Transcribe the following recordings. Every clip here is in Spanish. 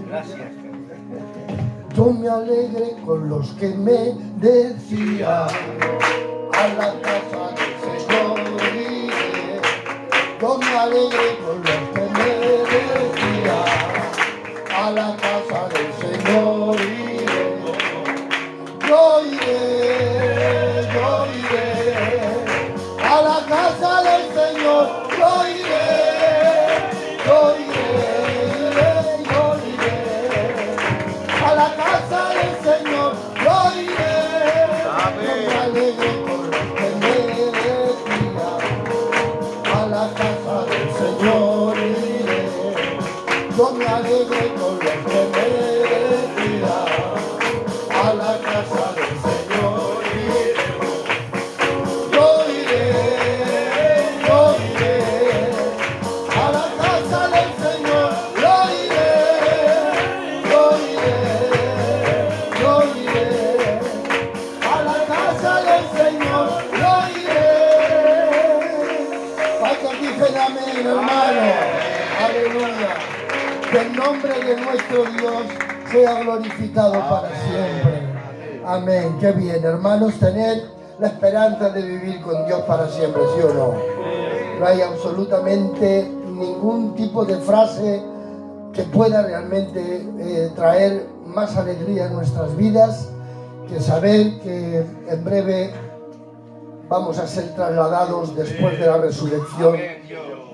Gracias. Yo me alegré con los que me decían, a la casa del Señor iré. Yo me alegré con los que me decían, a la casa del Señor iré. Yo iré, a la casa del Señor, yo iré, yo iré, yo iré, a la casa del Señor, yo iré. Yo me alegro con los que me decían, a la casa del Señor iré. Yo me alegro con los que me decían, a la casa del Señor iré. Yo iré, a la casa del Señor, yo iré, a la casa del Señor, yo iré. ¿Cuántos dicen amén, hermano? Aleluya. Que el nombre de nuestro Dios sea glorificado para siempre. Amén. Qué bien, hermanos, tener la esperanza de vivir con Dios para siempre, ¿sí o no? No hay absolutamente ningún tipo de frase que pueda realmente traer más alegría en nuestras vidas que saber que en breve vamos a ser trasladados después de la resurrección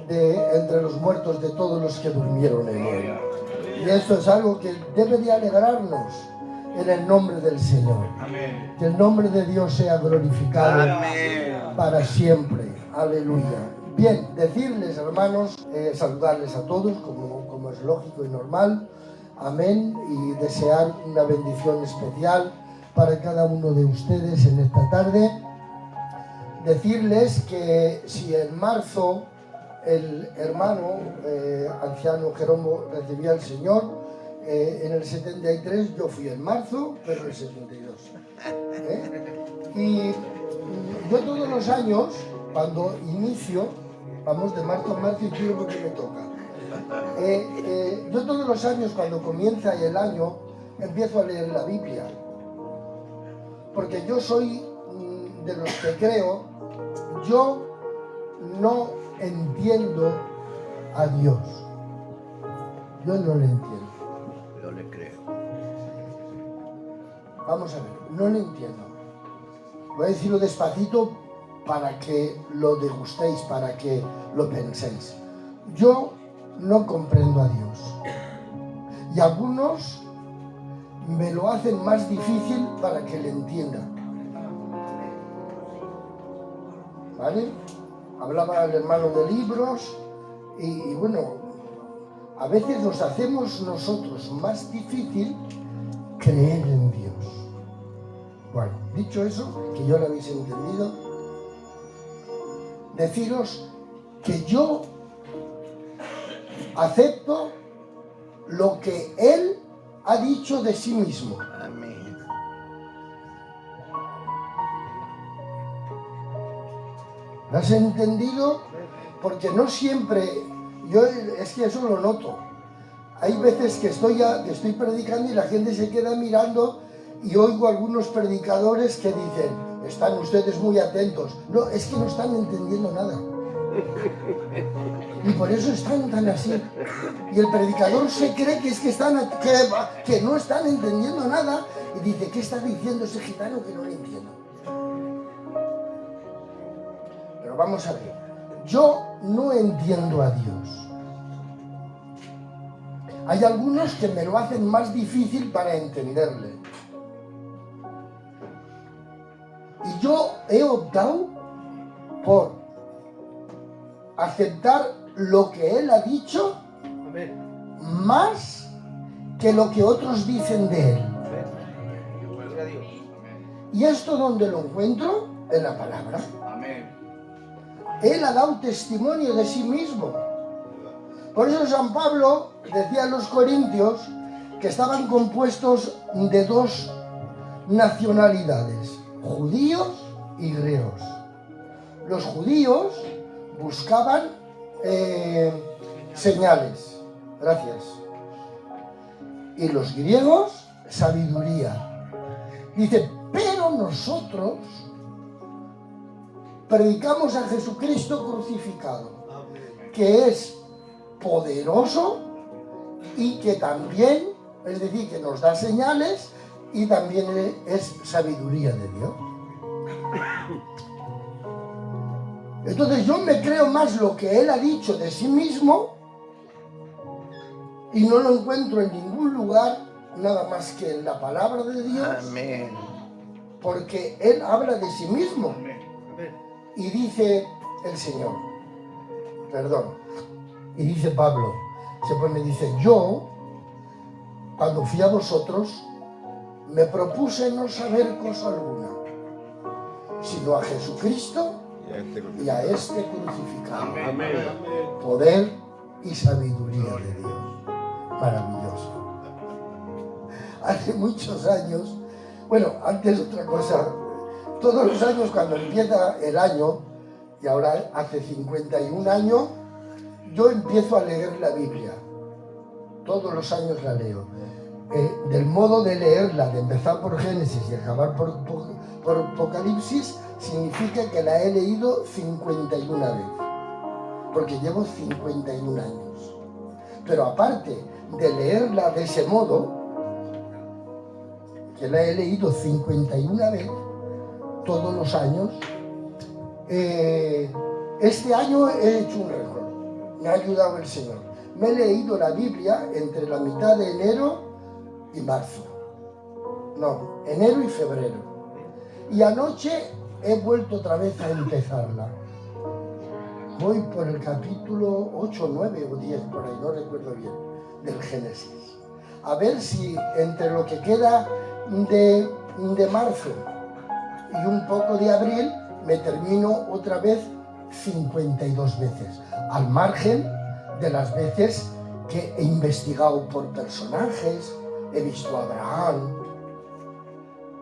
de entre los muertos de todos los que durmieron en Él. Y esto es algo que debe de alegrarnos en el nombre del Señor. Amén. Que el nombre de Dios sea glorificado Amén. para siempre. Aleluya. Bien, decirles, hermanos, saludarles a todos como es lógico y normal. Amén. Y desear una bendición especial para cada uno de ustedes en esta tarde. Decirles que si en marzo el hermano anciano Jerónimo recibía al Señor, en el 73, yo fui en marzo, pero en el 72. Y yo todos los años, cuando inicio, vamos de marzo a marzo y quiero porque me toca. Yo todos los años, cuando comienza el año, empiezo a leer la Biblia. Porque yo soy de los que creo, yo no entiendo a Dios. Yo no le entiendo. Yo le creo. Vamos a ver, no lo entiendo. Voy a decirlo despacito para que lo degustéis, para que lo penséis. Yo no comprendo a Dios. Y algunos me lo hacen más difícil para que le entienda. ¿Vale? Hablaba el hermano de libros y bueno, a veces nos hacemos nosotros más difícil creer en Dios. Bueno, dicho eso, que yo lo habéis entendido, deciros que yo acepto lo que Él ha dicho de sí mismo. Amén. ¿Lo has entendido? Porque no siempre, es que eso lo noto. Hay veces que estoy predicando y la gente se queda mirando y oigo algunos predicadores que dicen, están ustedes muy atentos. No, es que no están entendiendo nada. Y por eso están tan así. Y el predicador se cree que es que no están entendiendo nada y dice, ¿qué está diciendo ese gitano que no le entiendo? Pero vamos a ver, yo no entiendo a Dios. Hay algunos que me lo hacen más difícil para entenderle. Y yo he optado por aceptar lo que Él ha dicho más que lo que otros dicen de Él. ¿Y esto dónde lo encuentro? En la palabra. Él ha dado testimonio de sí mismo. Por eso San Pablo decía a los corintios que estaban compuestos de dos nacionalidades, judíos y griegos. Los judíos buscaban señales, gracias. y los griegos sabiduría. Dice, pero nosotros predicamos a Jesucristo crucificado, que es poderoso y que también, es decir, que nos da señales y también es sabiduría de Dios. Entonces yo me creo más lo que él ha dicho de sí mismo y no lo encuentro en ningún lugar, nada más que en la palabra de Dios. Amén. Porque él habla de sí mismo. Y dice el Señor, perdón, y dice Pablo, dice, yo, cuando fui a vosotros, me propuse no saber cosa alguna, sino a Jesucristo y a este crucificado. Amén. Poder y sabiduría de Dios. Maravilloso. Hace muchos años, bueno, antes otra cosa, todos los años cuando empieza el año, y ahora hace 51 años, yo empiezo a leer la Biblia. Todos los años la leo. Del modo de leerla, de empezar por Génesis y acabar por Apocalipsis, significa que la he leído 51 veces. Porque llevo 51 años. Pero aparte de leerla de ese modo, que la he leído 51 veces, todos los años, este año he hecho un récord. Me ha ayudado el Señor. Me he leído la Biblia entre la mitad de enero y marzo. No, enero y febrero. Y anoche he vuelto otra vez a empezarla. Voy por el capítulo 8, 9 o 10, por ahí, no recuerdo bien, del Génesis. A ver si entre lo que queda de marzo y un poco de abril me termino otra vez 52 veces, al margen de las veces que he investigado por personajes, he visto a Abraham,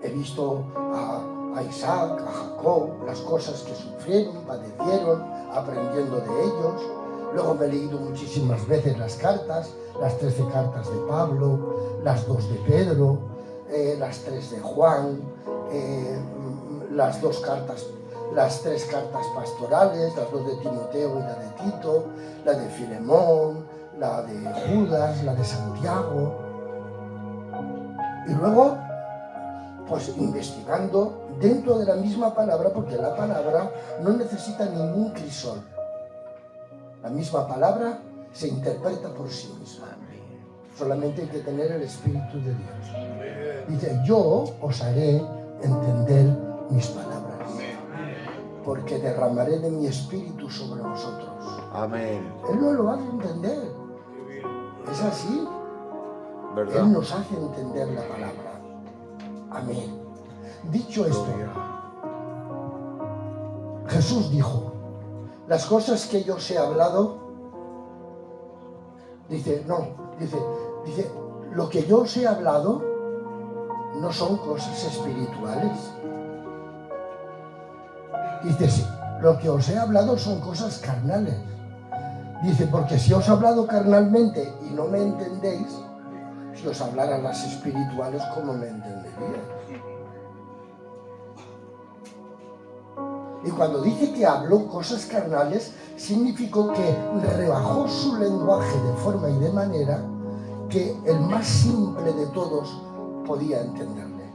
he visto a Isaac, a Jacob, las cosas que sufrieron, padecieron, aprendiendo de ellos. Luego me he leído muchísimas veces las cartas, las 13 cartas de Pablo, las 2 de Pedro, las 3 de Juan, las 2 cartas, las 3 cartas pastorales, las 2 de Timoteo y la de Tito, la de Filemón, la de Judas, la de Santiago. Y luego, pues investigando dentro de la misma palabra, porque la palabra no necesita ningún crisol. La misma palabra se interpreta por sí misma. Solamente hay que tener el Espíritu de Dios. Dice, yo os haré entender mis palabras, porque derramaré de mi Espíritu sobre vosotros. Amén. Él no lo hace entender. Es así. ¿Verdad? Él nos hace entender la palabra. Amén. Dicho esto, Jesús dijo, las cosas que yo os he hablado, dice, lo que yo os he hablado no son cosas espirituales. Dice, sí, lo que os he hablado son cosas carnales. Dice, porque si os he hablado carnalmente y no me entendéis, si os hablaran las espirituales, ¿cómo me entenderíais? Y cuando dice que habló cosas carnales, significó que rebajó su lenguaje de forma y de manera que el más simple de todos podía entenderle.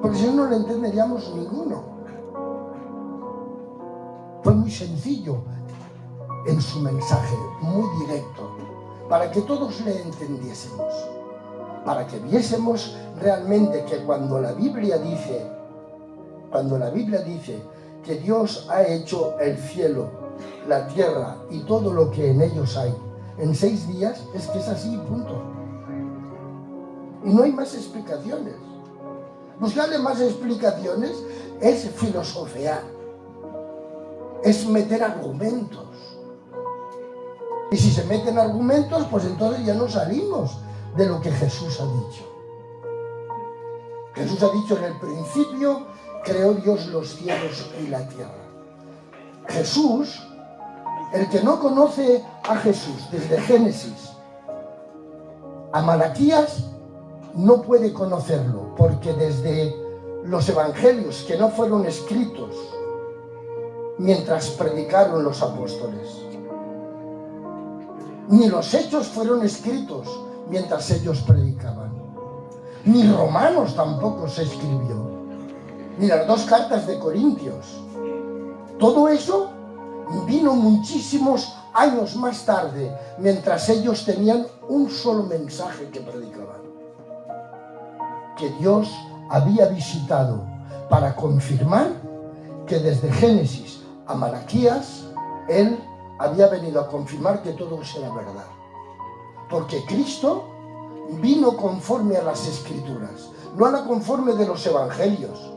Porque si no, no le entenderíamos ninguno. Fue muy sencillo en su mensaje, muy directo, para que todos le entendiésemos, para que viésemos realmente que cuando la Biblia dice que Dios ha hecho el cielo, la tierra y todo lo que en ellos hay en 6 días, es que es así, punto. Y no hay más explicaciones. Buscarle más explicaciones es filosofear, es meter argumentos. Y si se meten argumentos, pues entonces ya no salimos de lo que Jesús ha dicho. Jesús ha dicho, en el principio creó Dios los cielos y la tierra. Jesús, el que no conoce a Jesús desde Génesis A Malaquías no puede conocerlo, porque desde los evangelios que no fueron escritos mientras predicaron los apóstoles, ni los hechos fueron escritos mientras ellos predicaban, ni Romanos tampoco se escribió, ni las 2 cartas de Corintios. Todo eso vino muchísimos años más tarde, mientras ellos tenían un solo mensaje que predicaban, que Dios había visitado para confirmar que desde Génesis a Malaquías, Él había venido a confirmar que todo eso era verdad. Porque Cristo vino conforme a las Escrituras, no a la conforme de los Evangelios,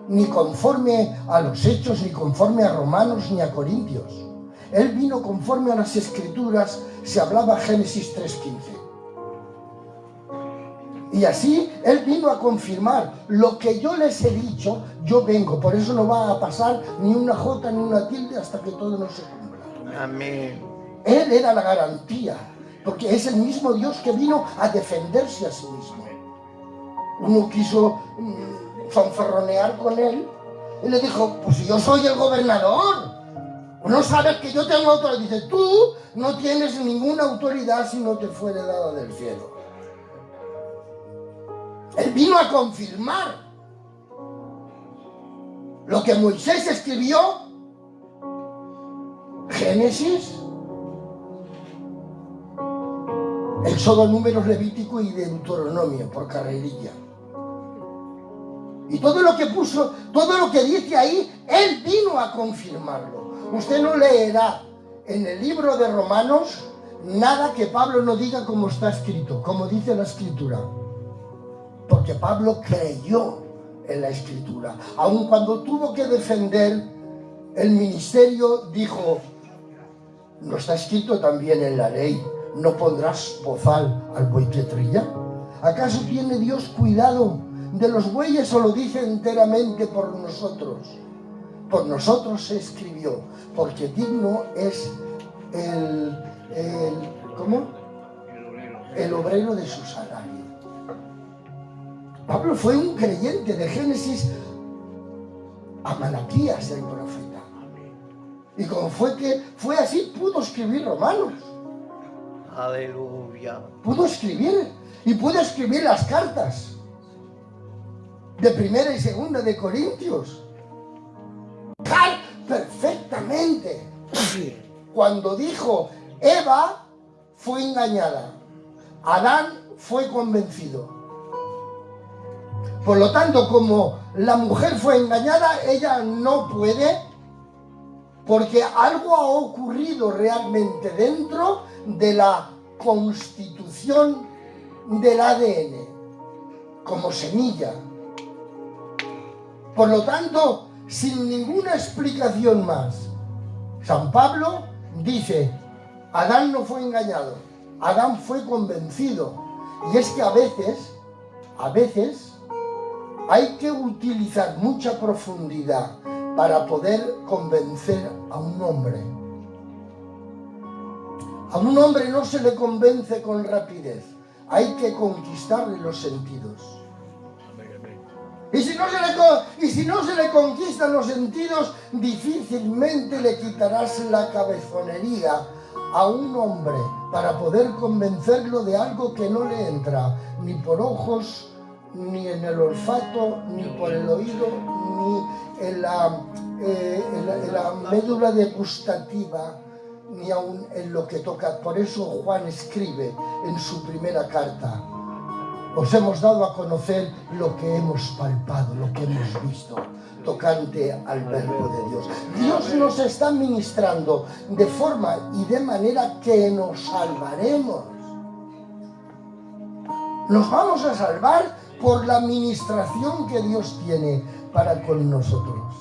ni conforme a los Hechos, ni conforme a Romanos, ni a Corintios. Él vino conforme a las Escrituras, se hablaba Génesis 3:15. Y así Él vino a confirmar lo que yo les he dicho, yo vengo. Por eso no va a pasar ni una jota ni una tilde hasta que todo no se cumpla. Amén. Él era la garantía, porque es el mismo Dios que vino a defenderse a sí mismo. Uno quiso fanfarronear con Él y le dijo, pues si yo soy el gobernador, no sabes que yo tengo autoridad. Dice, tú no tienes ninguna autoridad si no te fuere dada del cielo. Él vino a confirmar lo que Moisés escribió, Génesis, Éxodo, Números, Levítico y Deuteronomio, por carrerilla. Y todo lo que puso, todo lo que dice ahí, Él vino a confirmarlo. Usted no leerá en el libro de Romanos nada que Pablo no diga como está escrito, como dice la Escritura. Porque Pablo creyó en la Escritura. Aun cuando tuvo que defender el ministerio, dijo, ¿no está escrito también en la ley? ¿No pondrás bozal al buey que trilla? ¿Acaso tiene Dios cuidado de los bueyes o lo dice enteramente por nosotros? Por nosotros se escribió, porque digno es el obrero de su salario. Pablo fue un creyente de Génesis a Malaquías, el profeta. Y como fue así, pudo escribir Romanos. Aleluya. Pudo escribir, y pudo escribir las cartas de 1 y 2 de Corintios. Perfectamente. Cuando dijo, Eva fue engañada, Adán fue convencido. Por lo tanto, como la mujer fue engañada, ella no puede, porque algo ha ocurrido realmente dentro de la constitución del ADN, como semilla. Por lo tanto, sin ninguna explicación más, San Pablo dice, Adán no fue engañado, Adán fue convencido. Y es que a veces, hay que utilizar mucha profundidad para poder convencer a un hombre. A un hombre no se le convence con rapidez, hay que conquistarle los sentidos. Y si no se le conquistan los sentidos, difícilmente le quitarás la cabezonería a un hombre para poder convencerlo de algo que no le entra, ni por ojos, ni en el olfato, ni por el oído, ni en la médula degustativa, ni aun en lo que toca. Por eso Juan escribe en su primera carta, os hemos dado a conocer lo que hemos palpado, lo que hemos visto, tocante al verbo de Dios. Dios nos está ministrando de forma y de manera que nos salvaremos. Nos vamos a salvar por la ministración que Dios tiene para con nosotros.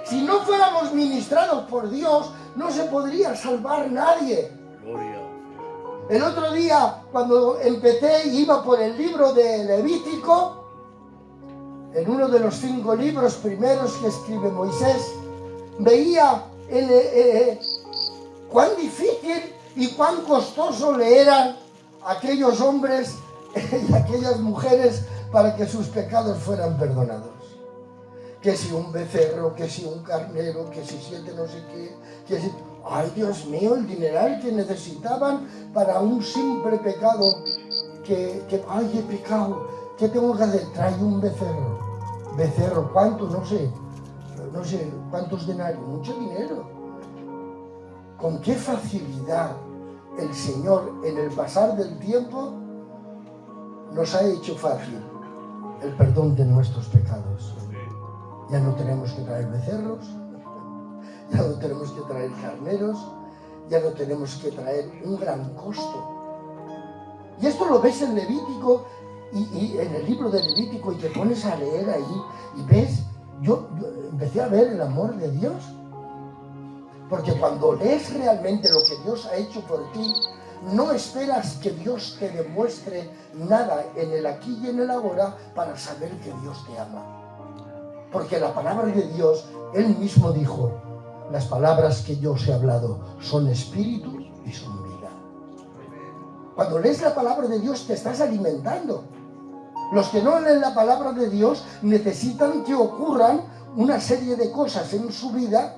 Si no fuéramos ministrados por Dios, no se podría salvar nadie. El otro día, cuando empecé y iba por el libro de Levítico, en uno de los 5 libros primeros que escribe Moisés, veía cuán difícil y cuán costoso le eran a aquellos hombres y a aquellas mujeres para que sus pecados fueran perdonados. Que si un becerro, que si un carnero, que si 7 no sé qué, que si... ¡Ay, Dios mío! El dineral que necesitaban para un simple pecado. ¡Ay, he pecado! ¿Qué tengo que hacer? Trae un becerro. ¿Becerro cuánto? No sé cuántos denarios. Mucho dinero. Con qué facilidad el Señor, en el pasar del tiempo, nos ha hecho fácil el perdón de nuestros pecados. Ya no tenemos que traer becerros, ya no tenemos que traer carneros, ya no tenemos que traer un gran costo. Y esto lo ves en Levítico y en el libro de Levítico, y te pones a leer ahí y ves, yo empecé a ver el amor de Dios. Porque cuando lees realmente lo que Dios ha hecho por ti, no esperas que Dios te demuestre nada en el aquí y en el ahora para saber que Dios te ama. Porque la palabra de Dios, Él mismo dijo, las palabras que yo os he hablado son espíritu y son vida. Cuando lees la palabra de Dios te estás alimentando. Los que no leen la palabra de Dios necesitan que ocurran una serie de cosas en su vida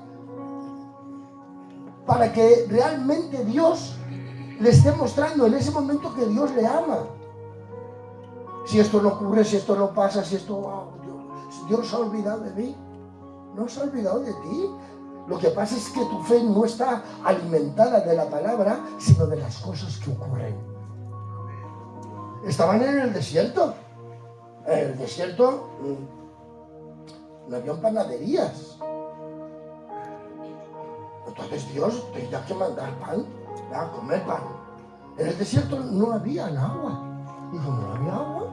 para que realmente Dios le esté mostrando en ese momento que Dios le ama. Si esto no ocurre, si esto no pasa, si esto... Oh, Dios se ha olvidado de mí. No se ha olvidado de ti. Lo que pasa es que tu fe no está alimentada de la palabra, sino de las cosas que ocurren. Estaban en el desierto. En el desierto no había panaderías. Entonces Dios tenía que mandar pan, a comer pan. En el desierto no había agua. Y como no había agua,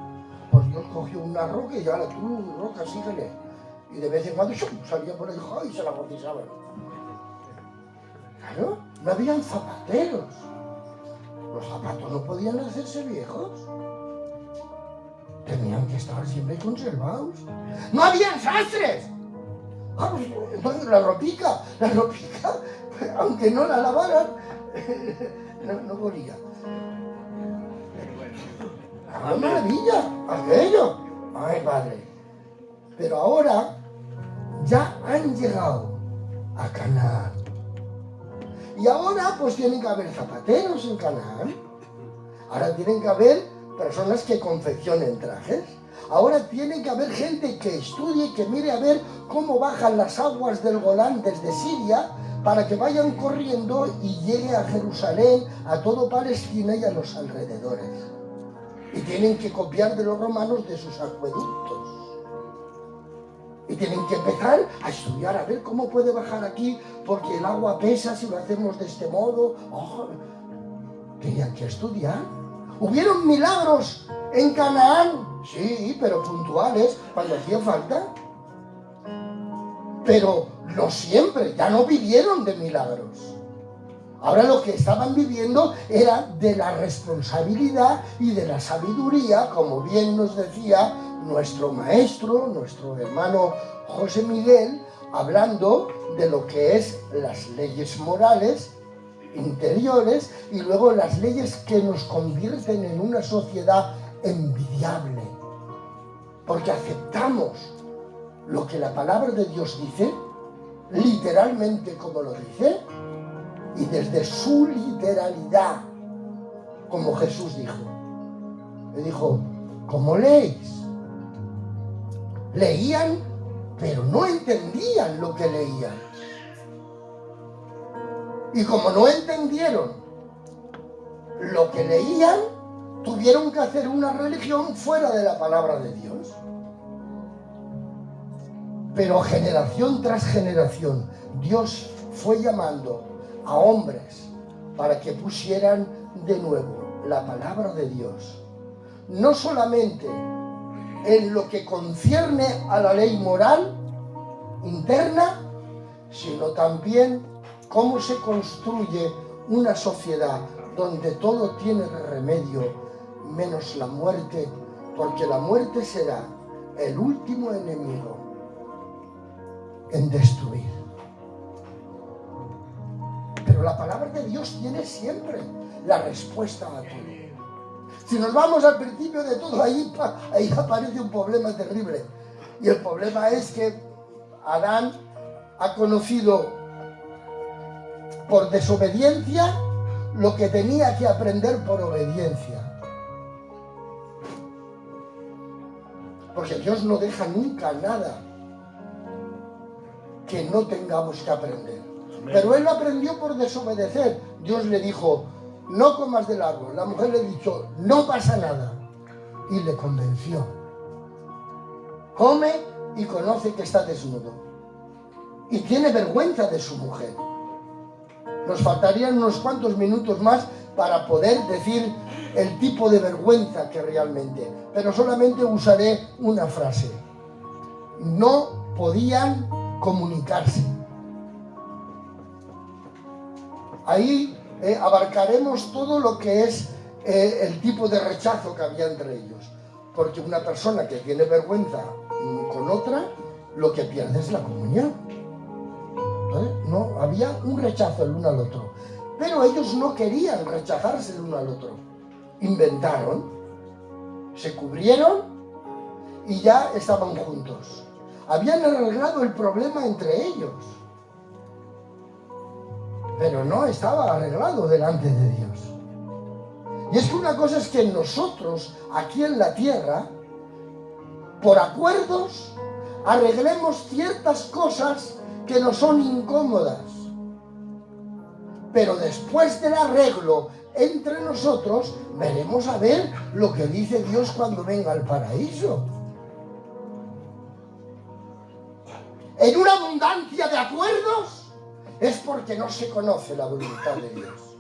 pues Dios cogió una roca y ya la tuvo, roca, síguele. Y de vez en cuando salía por ahí y se la bautizaban. Claro, no habían zapateros. Los zapatos no podían hacerse viejos. Tenían que estar siempre conservados. ¡No habían sastres! Entonces la ropica, aunque no la lavaran, no volía. ¡Una maravilla! ¡Aquello! ¡Ay, Padre! Pero ahora ya han llegado a Canaán. Y ahora pues tienen que haber zapateros en Canaán. Ahora tienen que haber personas que confeccionen trajes. Ahora tiene que haber gente que estudie, que mire a ver cómo bajan las aguas del Golán desde Siria para que vayan corriendo y llegue a Jerusalén, a todo Palestina y a los alrededores. Y tienen que copiar de los romanos de sus acueductos. Y tienen que empezar a estudiar, a ver cómo puede bajar aquí, porque el agua pesa si lo hacemos de este modo. Oh, tenían que estudiar. ¿Hubieron milagros en Canaán? Sí, pero puntuales, cuando hacía falta. Pero no siempre, ya no vivieron de milagros. Ahora lo que estaban viviendo era de la responsabilidad y de la sabiduría, como bien nos decía nuestro maestro, nuestro hermano José Miguel, hablando de lo que es las leyes morales interiores y luego las leyes que nos convierten en una sociedad envidiable, porque aceptamos lo que la palabra de Dios dice, literalmente como lo dice, y desde su literalidad, como Jesús dijo. Le dijo, ¿cómo leéis? Leían, pero no entendían lo que leían. Y como no entendieron lo que leían, tuvieron que hacer una religión fuera de la palabra de Dios. Pero generación tras generación, Dios fue llamando a hombres para que pusieran de nuevo la palabra de Dios. No solamente en lo que concierne a la ley moral interna, sino también cómo se construye una sociedad donde todo tiene remedio menos la muerte, porque la muerte será el último enemigo en destruir. Pero la palabra de Dios tiene siempre la respuesta a todo. Si nos vamos al principio de todo, ahí aparece un problema terrible. Y el problema es que Adán ha conocido por desobediencia lo que tenía que aprender por obediencia. Porque Dios no deja nunca nada que no tengamos que aprender. Pero él aprendió por desobedecer. Dios le dijo, no comas del árbol. La mujer le dijo, no pasa nada. Y le convenció. Come y conoce que está desnudo. Y tiene vergüenza de su mujer. Nos faltarían unos cuantos minutos más para poder decir el tipo de vergüenza que realmente. Pero solamente usaré una frase. No podían comunicarse. Ahí abarcaremos todo lo que es el tipo de rechazo que había entre ellos. Porque una persona que tiene vergüenza con otra, lo que pierde es la comunión. ¿Vale? No, había un rechazo el uno al otro. Pero ellos no querían rechazarse el uno al otro. Inventaron, se cubrieron y ya estaban juntos. Habían arreglado el problema entre ellos. Pero no estaba arreglado delante de Dios. Y es que una cosa es que nosotros, aquí en la tierra, por acuerdos, arreglemos ciertas cosas que nos son incómodas. Pero después del arreglo entre nosotros, veremos a ver lo que dice Dios cuando venga al paraíso. En una abundancia de acuerdos, es porque no se conoce la voluntad de Dios.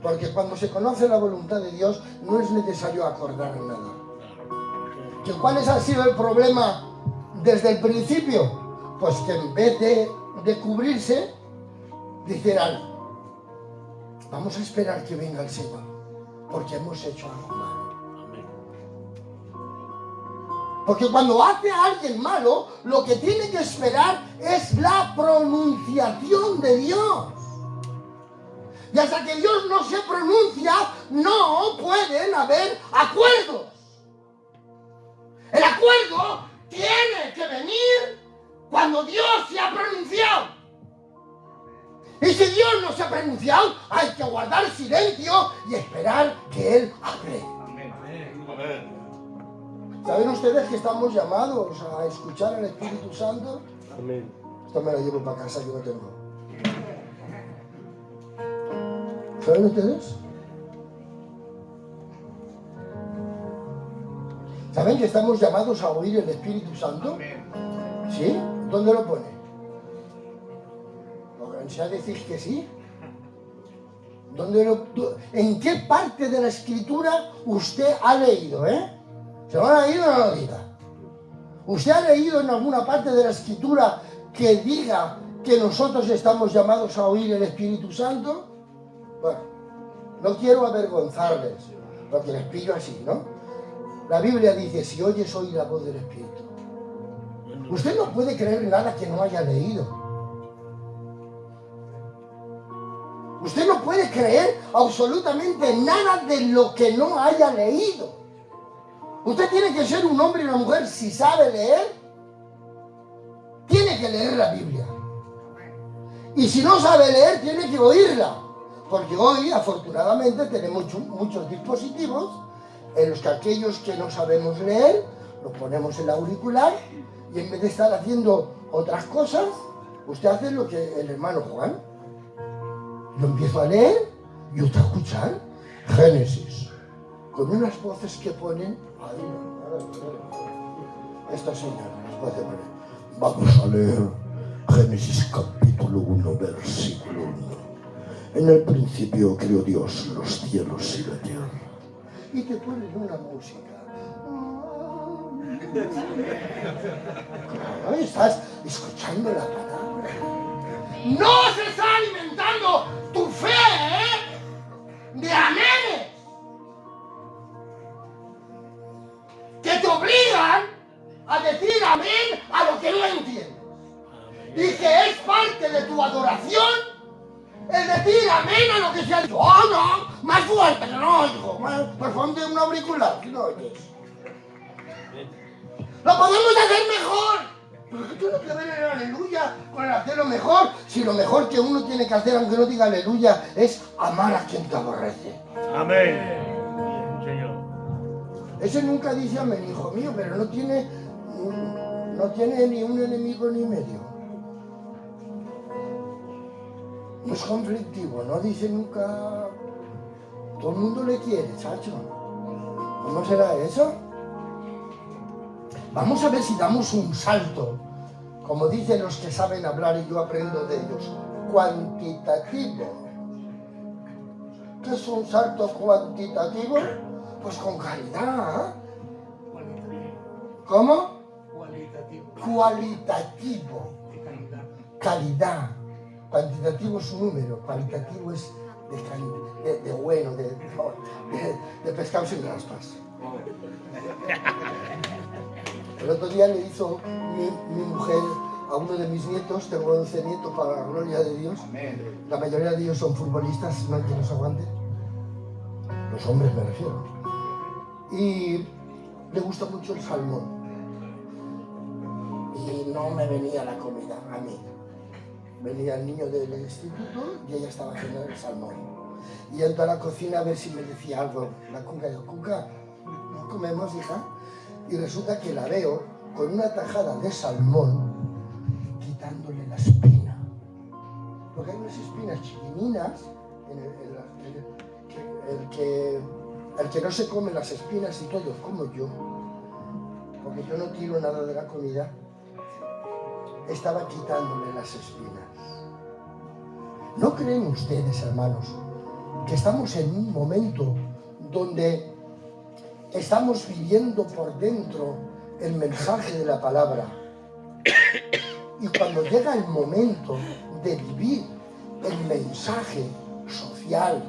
Porque cuando se conoce la voluntad de Dios, no es necesario acordar nada. ¿Cuál ha sido el problema desde el principio? Pues que en vez de cubrirse, dijeran, vamos a esperar que venga el Señor, porque hemos hecho algo malo. Porque cuando hace a alguien malo, lo que tiene que esperar es la pronunciación de Dios. Y hasta que Dios no se pronuncia, no pueden haber acuerdos. El acuerdo tiene que venir cuando Dios se ha pronunciado. Y si Dios no se ha pronunciado, hay que guardar silencio y esperar que Él hable. Amén. ¿Saben ustedes que estamos llamados a escuchar al Espíritu Santo? Amén. Esto me lo llevo para casa, yo no tengo. ¿Saben ustedes? ¿Saben que estamos llamados a oír el Espíritu Santo? ¿Sí? ¿Dónde lo pone? ¿Se decir que sí? ¿En qué parte de la Escritura usted ha leído, ¿Se lo ha leído o no lo diga? ¿Usted ha leído en alguna parte de la Escritura que diga que nosotros estamos llamados a oír el Espíritu Santo? Bueno, no quiero avergonzarles, porque les pillo así, ¿no? La Biblia dice, si oyes oír la voz del Espíritu. Usted no puede creer nada que no haya leído. Usted no puede creer absolutamente nada de lo que no haya leído. Usted tiene que ser un hombre y una mujer, si sabe leer, tiene que leer la Biblia. Y si no sabe leer, tiene que oírla. Porque hoy, afortunadamente, tenemos muchos dispositivos en los que aquellos que no sabemos leer, los ponemos en el auricular y en vez de estar haciendo otras cosas, usted hace lo que el hermano Juan. Yo empiezo a leer y usted a escuchar Génesis, con unas voces que ponen, esta señora nos puede poner, vamos a leer Génesis capítulo 1, versículo 1. En el principio creó Dios los cielos y la tierra. Y te ponen una música. Claro, estás escuchando la palabra. No se está alimentando tu fe de amenes que te obligan a decir amén a lo que no entiendes y que es parte de tu adoración Es decir, amén a lo que se ha dicho. ¡Oh, no! Más fuerte, no, hijo. Pues ponte un auricular, si no oyes. ¡Lo podemos hacer mejor! Pero ¿qué tiene que ver el aleluya con el hacerlo mejor? Si lo mejor que uno tiene que hacer, aunque no diga aleluya, es amar a quien te aborrece. Amén. Señor. Ese nunca dice amén, hijo mío, pero no tiene ni un enemigo ni medio. No es conflictivo, no dice nunca... Todo el mundo le quiere, chacho. ¿Cómo será eso? Vamos a ver si damos un salto, como dicen los que saben hablar y yo aprendo de ellos, cuantitativo. ¿Qué es un salto cuantitativo? Pues con calidad. ¿Cómo? Cualitativo. Calidad. Cuantitativo es un número, cualitativo es de bueno, de pescado sin raspas. El otro día le hizo mi mujer a uno de mis nietos, tengo 11 nietos para la gloria de Dios. La mayoría de ellos son futbolistas, no hay quien los aguante. Los hombres me refiero. Y le gusta mucho el salmón. Y no me venía la comida a mí. Venía el niño del instituto y ella estaba haciendo el salmón. Y entro a la cocina a ver si me decía algo. La Cuca, yo, Cuca, ¿no comemos, hija? Y resulta que la veo con una tajada de salmón quitándole la espina. Porque hay unas espinas chiquininas el que no se come las espinas y todo, como yo, porque yo no tiro nada de la comida, estaba quitándole las espinas. ¿No creen ustedes, hermanos, que estamos en un momento donde estamos viviendo por dentro el mensaje de la palabra? Y cuando llega el momento de vivir el mensaje social,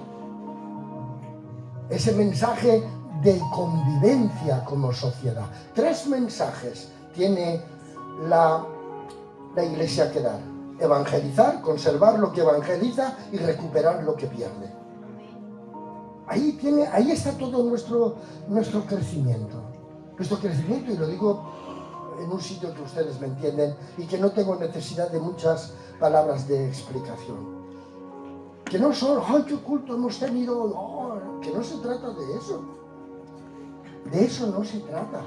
ese mensaje de convivencia como sociedad. 3 mensajes tiene la Iglesia que dar: evangelizar, conservar lo que evangeliza y recuperar lo que pierde. Ahí está todo nuestro crecimiento. Nuestro crecimiento, y lo digo en un sitio que ustedes me entienden y que no tengo necesidad de muchas palabras de explicación. Que no son, ¡ay, qué culto hemos tenido! No, que no se trata de eso. De eso no se trata.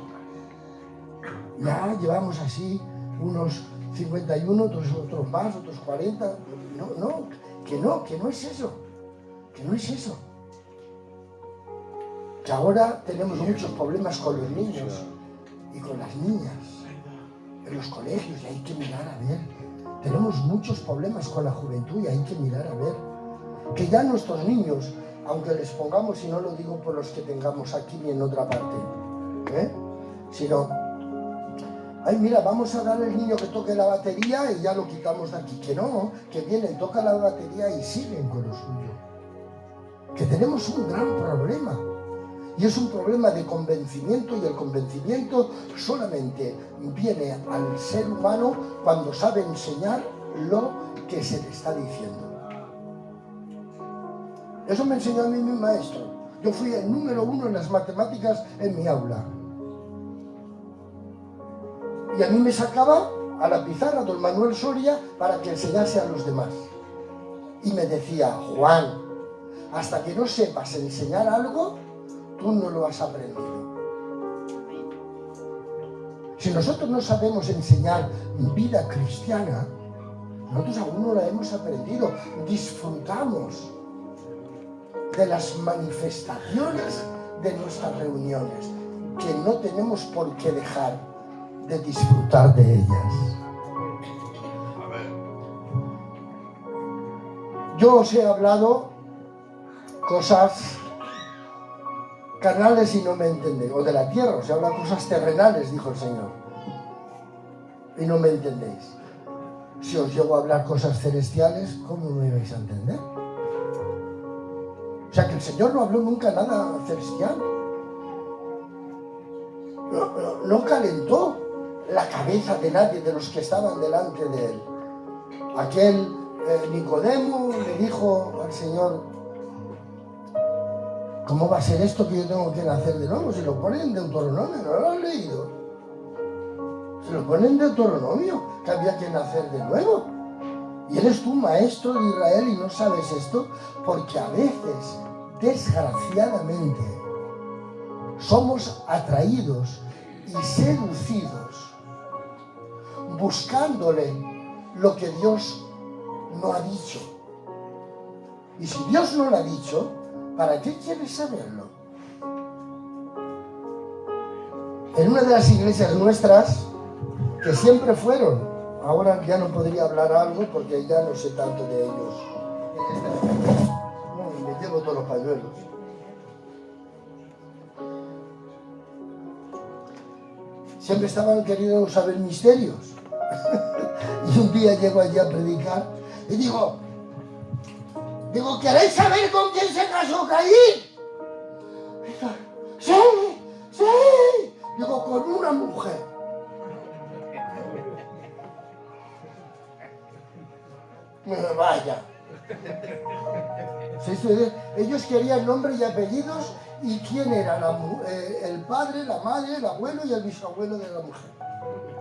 Ya llevamos así unos 51, otros más, otros 40. Que no es eso. Que no es eso. Que ahora tenemos muchos problemas con los niños y con las niñas en los colegios, y hay que mirar a ver. Tenemos muchos problemas con la juventud y hay que mirar a ver. Que ya nuestros niños, aunque les pongamos, y no lo digo por los que tengamos aquí ni en otra parte, sino, ay, mira, vamos a darle al niño que toque la batería y ya lo quitamos de aquí. Que no, que vienen, tocan la batería y siguen con lo suyo. Que tenemos un gran problema. Y es un problema de convencimiento, y el convencimiento solamente viene al ser humano cuando sabe enseñar lo que se le está diciendo. Eso me enseñó a mí mi maestro. Yo fui el número 1 en las matemáticas en mi aula. Y a mí me sacaba a la pizarra don Manuel Soria para que enseñase a los demás. Y me decía: Juan, hasta que no sepas enseñar algo, tú no lo has aprendido. Si nosotros no sabemos enseñar vida cristiana, nosotros aún no la hemos aprendido. Disfrutamos de las manifestaciones de nuestras reuniones, que no tenemos por qué dejar de disfrutar de ellas. Yo os he hablado cosas carnales y no me entendéis, o de la tierra, os he hablado cosas terrenales, dijo el Señor, y no me entendéis. Si os llego a hablar cosas celestiales, ¿cómo me vais a entender? O sea, que el Señor no habló nunca nada celestial. No calentó la cabeza de nadie de los que estaban delante de Él. Aquel Nicodemo le dijo al Señor, ¿cómo va a ser esto que yo tengo que nacer de nuevo? Se lo pone en Deuteronomio, ¿no lo has leído? Se lo pone en Deuteronomio, que había que nacer de nuevo. Y eres tú maestro de Israel y no sabes esto, porque a veces, desgraciadamente, somos atraídos y seducidos buscándole lo que Dios no ha dicho. Y si Dios no lo ha dicho, ¿para qué quieres saberlo? En una de las iglesias nuestras, que siempre fueron, ahora ya no podría hablar algo porque ya no sé tanto de ellos. No, me llevo todos los pañuelos. Siempre estaban queriendo saber misterios. Y un día llego allí a predicar y digo, ¿queréis saber con quién se casó Caín? Sí, sí. Digo, con una mujer. Vaya. Ellos querían nombre y apellidos y quién era el padre, la madre, el abuelo y el bisabuelo de la mujer.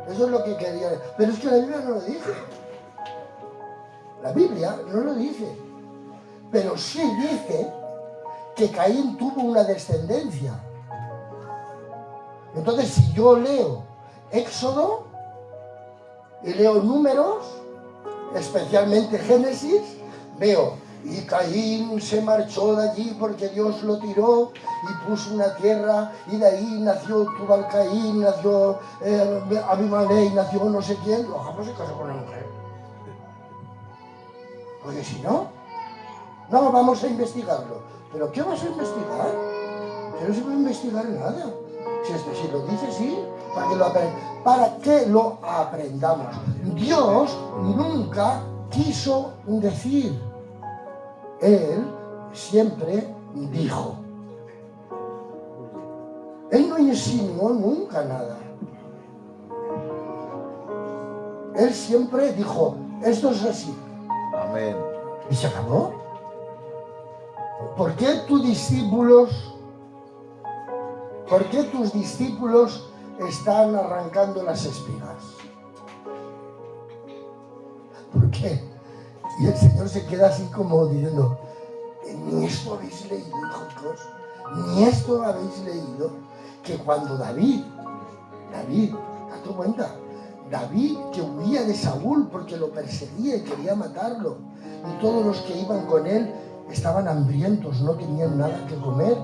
Eso es lo que querían. Pero es que la Biblia no lo dice. La Biblia no lo dice. Pero sí dice que Caín tuvo una descendencia. Entonces, si yo leo Éxodo y leo Números, especialmente Génesis, veo, y Caín se marchó de allí porque Dios lo tiró y puso una tierra, y de ahí nació Tubal Caín, nació Abimelech, nació no sé quién. Ojalá se casó con una mujer. Oye, si no, vamos a investigarlo. ¿Pero qué vas a investigar? Que no se puede investigar nada. Si lo dice, sí, para que lo aprendamos. Dios nunca quiso decir. Él siempre dijo. Él no insinuó nunca nada. Él siempre dijo, esto es así. Amén. Y se acabó. ¿Por qué tus discípulos están arrancando las espigas? ¿Por qué? Y el Señor se queda así como diciendo, ni esto habéis leído, hijos, ni esto habéis leído, que cuando David, date cuenta, David que huía de Saúl porque lo perseguía y quería matarlo, y todos los que iban con él estaban hambrientos, no tenían nada que comer,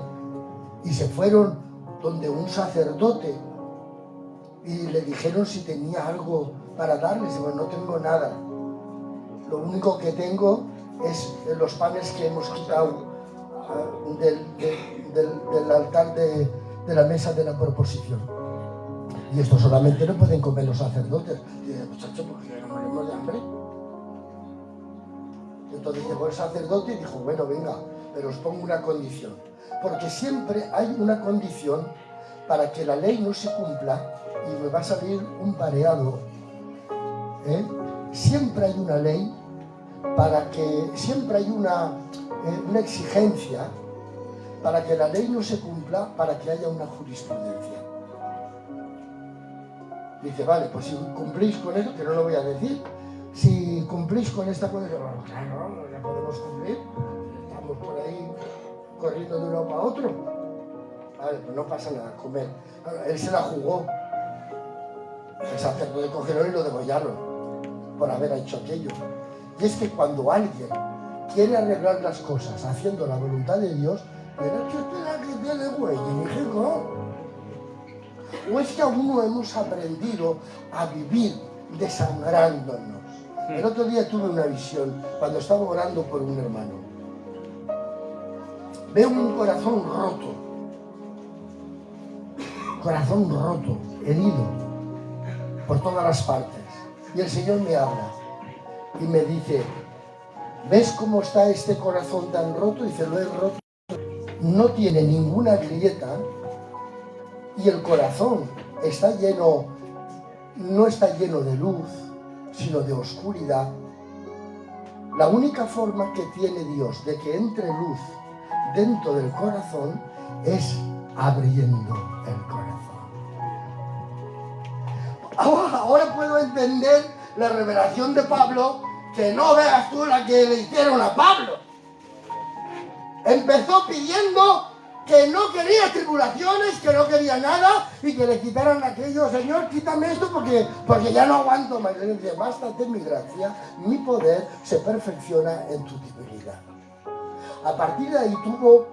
y se fueron donde un sacerdote y le dijeron si tenía algo para darles. Digo, no tengo nada. Lo único que tengo es los panes que hemos quitado del altar de la mesa de la proposición. Y esto solamente lo pueden comer los sacerdotes. Y dice, muchacho, ¿por qué no morimos de hambre? Entonces llegó el sacerdote y dijo, bueno, venga, pero os pongo una condición. Porque siempre hay una condición para que la ley no se cumpla y me va a salir un pareado. Siempre hay una ley siempre hay una exigencia para que la ley no se cumpla, para que haya una jurisprudencia. Dice, vale, pues si cumplís con eso, que no lo voy a decir, si cumplís con esta condición, bueno, claro, ya podemos cumplir, estamos por ahí corriendo de uno para otro. Vale, pues no pasa nada, comer. Él se la jugó. El sacerdote cogieron y lo degollaron por haber hecho aquello. Y es que cuando alguien quiere arreglar las cosas haciendo la voluntad de Dios, pero es que usted la que tiene güey, y dije, no. O es que aún no hemos aprendido a vivir desangrándonos. El otro día tuve una visión cuando estaba orando por un hermano. Veo un corazón roto, herido por todas las partes. Y el Señor me habla y me dice, ¿ves cómo está este corazón tan roto? Dice, lo he roto. No tiene ninguna grieta y el corazón está lleno, no está lleno de luz, sino de oscuridad. La única forma que tiene Dios de que entre luz dentro del corazón es abriendo el corazón. Ahora puedo entender la revelación de Pablo, que no veas tú la que le hicieron a Pablo. Empezó pidiendo que no quería tribulaciones, que no quería nada y que le quitaran aquello. Señor, quítame esto porque ya no aguanto más. Le dice, bástate mi gracia, mi poder se perfecciona en tu debilidad. A partir de ahí tuvo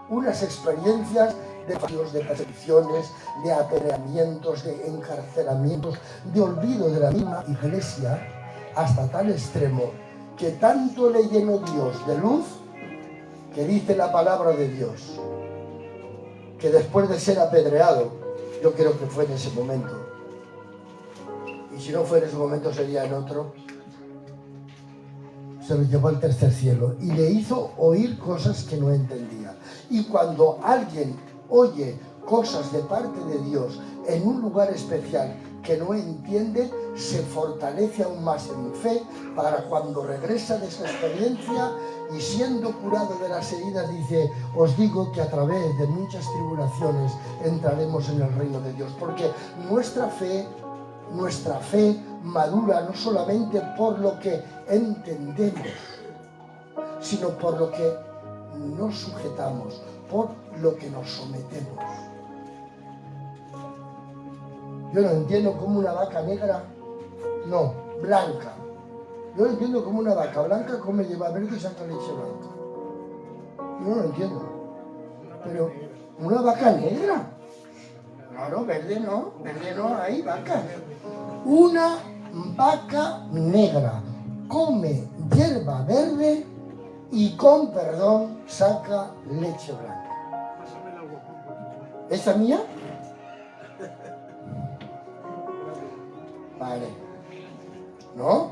unas experiencias de fallos, de persecuciones, de apedreamientos, de encarcelamientos, de olvido de la misma iglesia, hasta tal extremo que tanto le llenó Dios de luz, que dice la palabra de Dios, que después de ser apedreado, yo creo que fue en ese momento, y si no fue en ese momento sería en otro, se lo llevó al tercer cielo y le hizo oír cosas que no entendía. Y cuando alguien oye cosas de parte de Dios en un lugar especial que no entiende, se fortalece aún más en fe para cuando regresa de esa experiencia y siendo curado de las heridas dice, os digo que a través de muchas tribulaciones entraremos en el reino de Dios, porque nuestra fe madura no solamente por lo que entendemos, sino por lo que nos sujetamos, por lo que nos sometemos. Yo no entiendo cómo una vaca negra, no, blanca. Yo no entiendo cómo una vaca blanca come lleva verde y saca leche blanca. Yo no lo entiendo. Pero una vaca negra. Claro, verde no, hay vacas. Una vaca negra come hierba verde y con perdón saca leche blanca. ¿Esa mía? Vale. ¿No?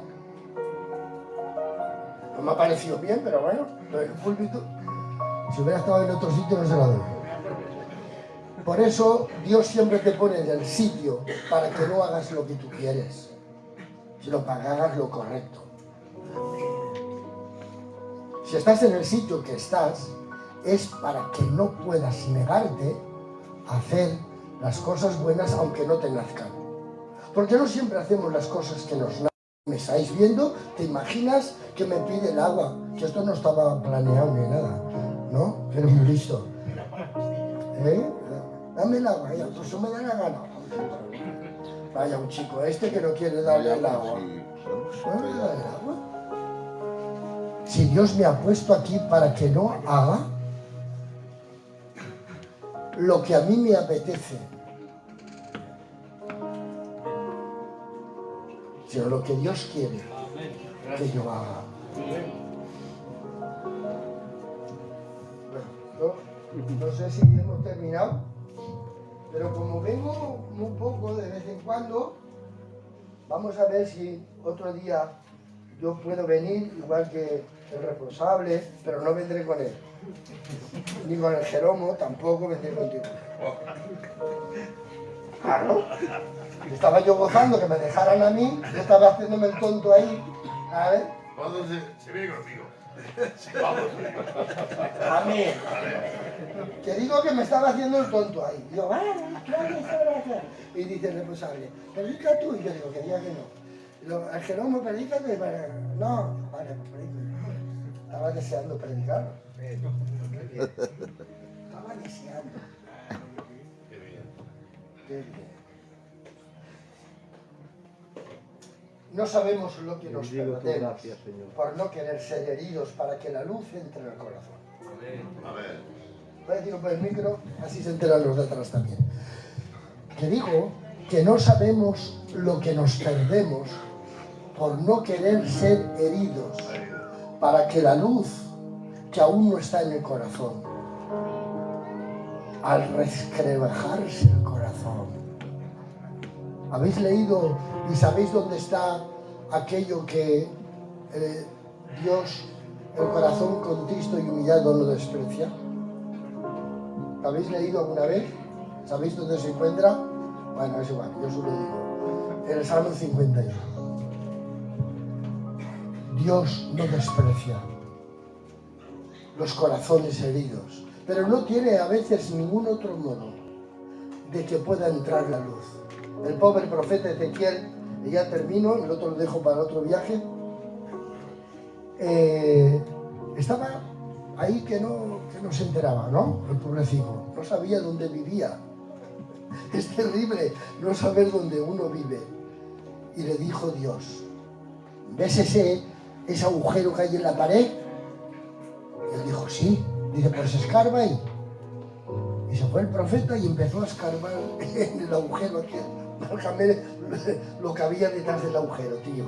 No me ha parecido bien, pero bueno, lo del púlpito, si hubiera estado en otro sitio no se la doy. Por eso Dios siempre te pone en el sitio para que no hagas lo que tú quieres, sino para que hagas lo correcto. Si estás en el sitio que estás, es para que no puedas negarte a hacer las cosas buenas aunque no te nazcan. Porque no siempre hacemos las cosas que nos nazcan. ¿Me estáis viendo? ¿Te imaginas que me pide el agua? Que esto no estaba planeado ni nada, ¿no? Pero muy listo. Dame el agua, ya, pues eso me da la gana. Vaya, un chico este que no quiere darle el agua. ¿No le da el agua? Si Dios me ha puesto aquí para que no haga lo que a mí me apetece, sino lo que Dios quiere que yo haga. Bueno, no sé si hemos terminado, pero como vengo un poco de vez en cuando, vamos a ver si otro día yo puedo venir, igual que el responsable, pero no vendré con él. Ni con el Jeromo, tampoco vendré contigo. Claro. Estaba yo gozando que me dejaran a mí, yo estaba haciéndome el tonto ahí. A ver. ¿Cuándo se viene conmigo? Vamos. Amén. Que digo que me estaba haciendo el tonto ahí. Digo, vale, y dice el responsable, predica tú. Y yo digo, que diga que no. El Jeromo, predica que no, vale, pues predica. Estaba deseando predicar. Estaba deseando. Qué bien. Qué bien. No sabemos lo que nos perdemos por no querer ser heridos para que la luz entre en el corazón. Amén. Voy a decirlo por el micro, así se enteran los de atrás también. Que digo que no sabemos lo que nos perdemos por no querer ser heridos para que la luz que aún no está en el corazón, al resquebrajarse el corazón. ¿Habéis leído y sabéis dónde está aquello que Dios, el corazón contristo y humillado, no desprecia? ¿Lo habéis leído alguna vez? ¿Sabéis dónde se encuentra? Bueno, es igual, yo solo digo. En el Salmo 51. Dios no desprecia los corazones heridos, pero no tiene a veces ningún otro modo de que pueda entrar la luz. El pobre profeta Ezequiel, y ya termino, el otro lo dejo para otro viaje, estaba ahí que no se enteraba, ¿no? El pobrecito, no sabía dónde vivía. Es terrible no saber dónde uno vive. Y le dijo Dios, ¿ves ese agujero que hay en la pared? Y él dijo, sí. Dice, pues escarba ahí. Y se fue el profeta y empezó a escarbar en el agujero aquel. Válgame lo que había detrás del agujero, tío.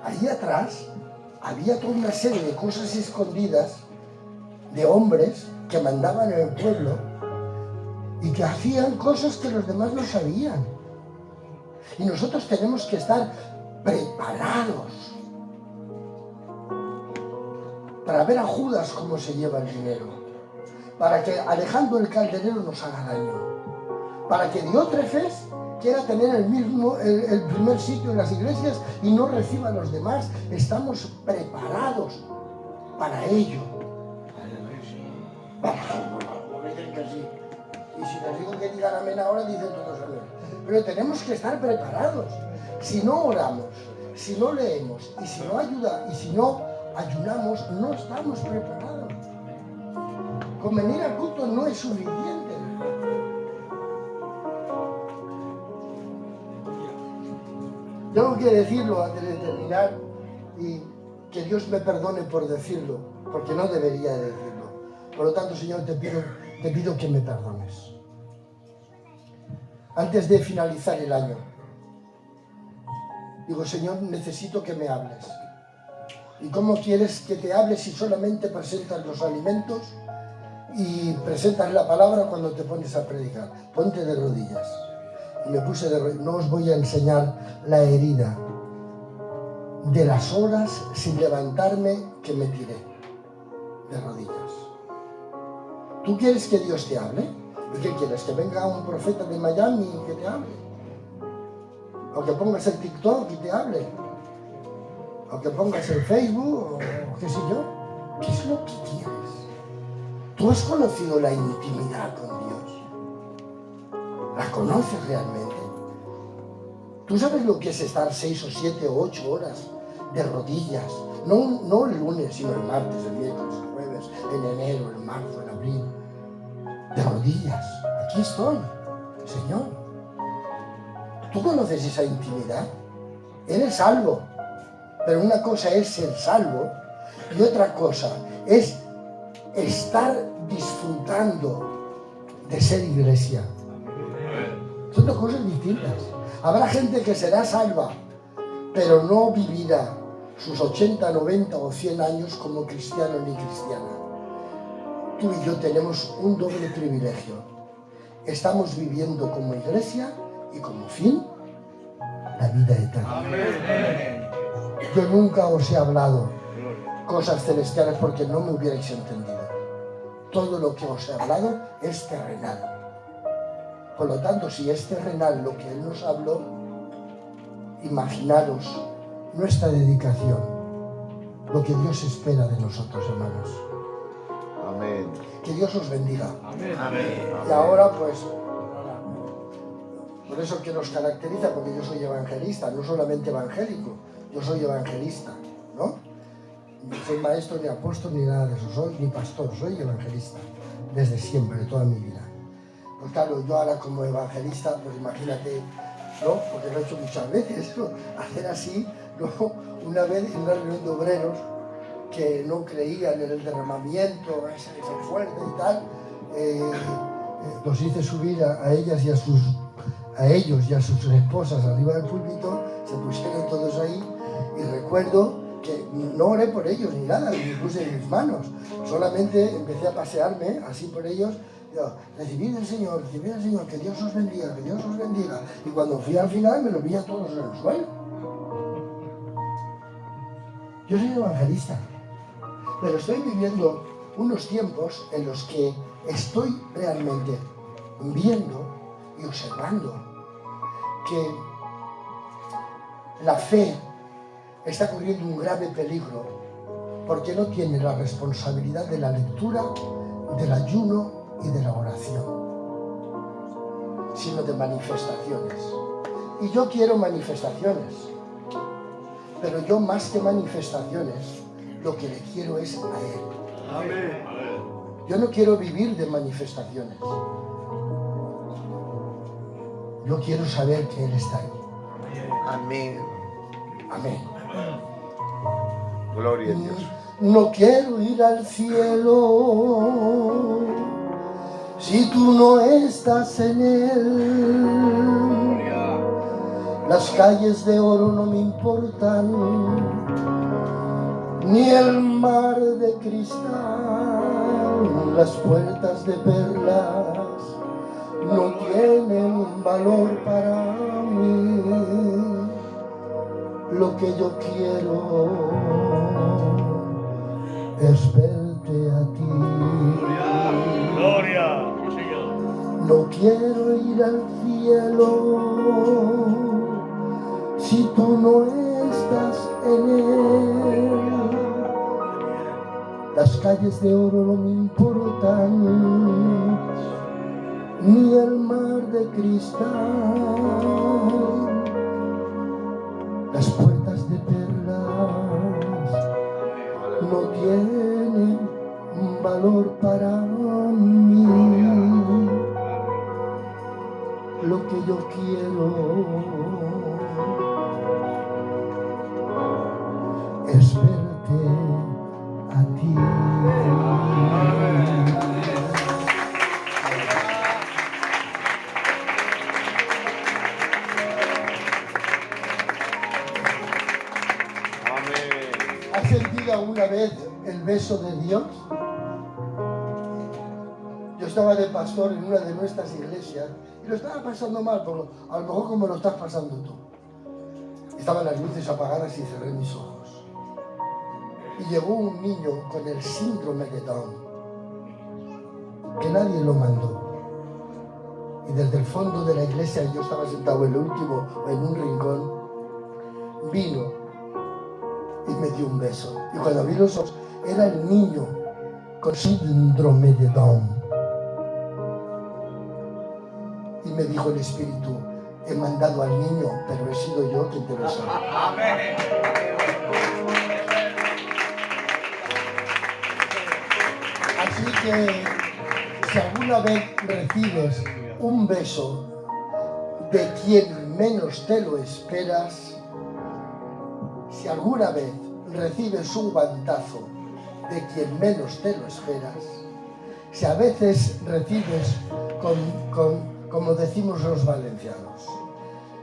Ahí atrás había toda una serie de cosas escondidas de hombres que mandaban en el pueblo y que hacían cosas que los demás no sabían. Y nosotros tenemos que estar preparados para ver a Judas cómo se lleva el dinero, para que Alejandro el calderero nos haga daño, para que Diótrefes quiera tener el primer sitio en las iglesias y no reciba a los demás. Estamos preparados para ello. Dicen que sí. Y si les digo que digan amén ahora, dicen todos amén. Pero tenemos que estar preparados. Si no oramos, si no leemos, y si no ayunamos, no estamos preparados. Con venir al culto no es suficiente. Tengo que decirlo antes de terminar, y que Dios me perdone por decirlo, porque no debería decirlo. Por lo tanto, Señor, te pido que me perdones. Antes de finalizar el año, digo, Señor, necesito que me hables. ¿Y cómo quieres que te hable si solamente presentas los alimentos y presentas la palabra cuando te pones a predicar? Ponte de rodillas. Y me puse de rodillas. No os voy a enseñar la herida de las horas sin levantarme que me tiré de rodillas. ¿Tú quieres que Dios te hable? ¿Y qué quieres? ¿Que venga un profeta de Miami y que te hable? ¿O que pongas el TikTok y te hable? ¿O que pongas el Facebook? ¿O qué sé yo? ¿Qué es lo que quieres? ¿Tú has conocido la intimidad con Dios? ¿La conoces realmente? ¿Tú sabes lo que es estar 6 o 7 o 8 horas de rodillas? No el lunes, sino el martes, el miércoles, el jueves, en enero, en marzo, en abril. De rodillas. Aquí estoy, Señor. ¿Tú conoces esa intimidad? Eres salvo. Pero una cosa es ser salvo y otra cosa es estar disfrutando de ser iglesia. Son dos cosas distintas. Habrá gente que será salva, pero no vivirá sus 80, 90 o 100 años como cristiano ni cristiana. Tú y yo tenemos un doble privilegio. Estamos viviendo como iglesia y como fin la vida eterna. Yo nunca os he hablado cosas celestiales porque no me hubierais entendido. Todo lo que os he hablado es terrenal. Por lo tanto, si es terrenal lo que Él nos habló, imaginaros nuestra dedicación, lo que Dios espera de nosotros, hermanos. Amén. Que Dios os bendiga. Amén. Y ahora, pues, por eso que nos caracteriza, porque yo soy evangelista, no solamente evangélico, yo soy evangelista, ¿no? No soy maestro ni apóstol ni nada de eso, soy ni pastor, soy evangelista, desde siempre, toda mi vida. Pues claro, yo ahora como evangelista, pues imagínate, ¿no? Porque lo he hecho muchas veces, ¿no? Hacer así, ¿no? Una vez en una reunión de obreros que no creían en el derramamiento, ese fuerte y tal, los hice subir a ellas y a ellos y a sus esposas arriba del púlpito, se pusieron todos ahí y recuerdo que no oré por ellos ni nada, ni puse en mis manos, solamente empecé a pasearme así por ellos. Recibid el Señor, que Dios os bendiga, que Dios os bendiga. Y cuando fui al final me lo vi a todos en el suelo. Yo soy evangelista, pero estoy viviendo unos tiempos en los que estoy realmente viendo y observando que la fe está corriendo un grave peligro porque no tiene la responsabilidad de la lectura, del ayuno y de la oración, sino de manifestaciones. Y yo quiero manifestaciones, pero yo más que manifestaciones, lo que le quiero es a Él. Amén. Yo no quiero vivir de manifestaciones. Yo quiero saber que Él está ahí. Amén. Amén. Gloria a Dios. No quiero ir al cielo si tú no estás en él. Las calles de oro no me importan, ni el mar de cristal. Las puertas de perlas no tienen valor para mí. Lo que yo quiero es verte a ti. Gloria. Señor. No quiero ir al cielo si tú no estás en él. Las calles de oro no me importan, ni el mar de cristal. Las puertas de perlas no tienen valor para mí. Lo que yo quiero es verte a ti. ¿Has sentido alguna vez el beso de Dios? Yo estaba de pastor en una de nuestras iglesias y lo estaba pasando mal, pero a lo mejor como lo estás pasando tú. Estaban las luces apagadas y cerré mis ojos. Y llegó un niño con el síndrome de Down, que nadie lo mandó. Y desde el fondo de la iglesia, yo estaba sentado en el último, en un rincón, vino y me dio un beso. Y cuando vi los ojos, era el niño con síndrome de Down. Y me dijo el Espíritu, he mandado al niño, pero he sido yo quien te besó. Amén. Así que si alguna vez recibes un beso de quien menos te lo esperas, si alguna vez recibes un guantazo de quien menos te lo esperas, si a veces recibes como decimos los valencianos,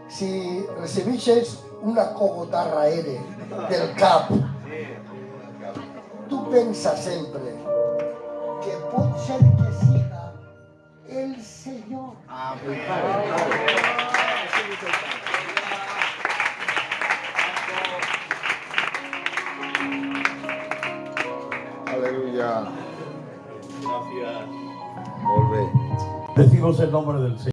si recibiches una cogotarra aérea del cap, tú piensas siempre que puede ser que siga el Señor. Aleluya. Gracias. Volve. Decimos el nombre del Señor.